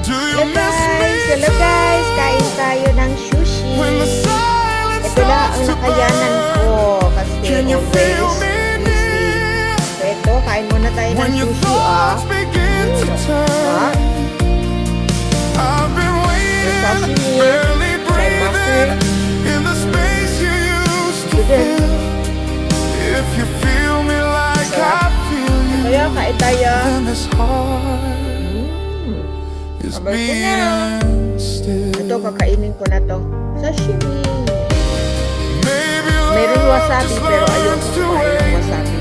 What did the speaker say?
Hello guys, kain tayo ng sushi. Ito lang ang nakayanan ko kasi always busy. So ito, kain muna tayo ng sushi May sashimi, may muffin. Sarap. Kaya kain tayo. Abay ko na. Ito, kakainin ko na to. Sashimi. Mayroon wasabi pero ayoko kumain ng wasabi.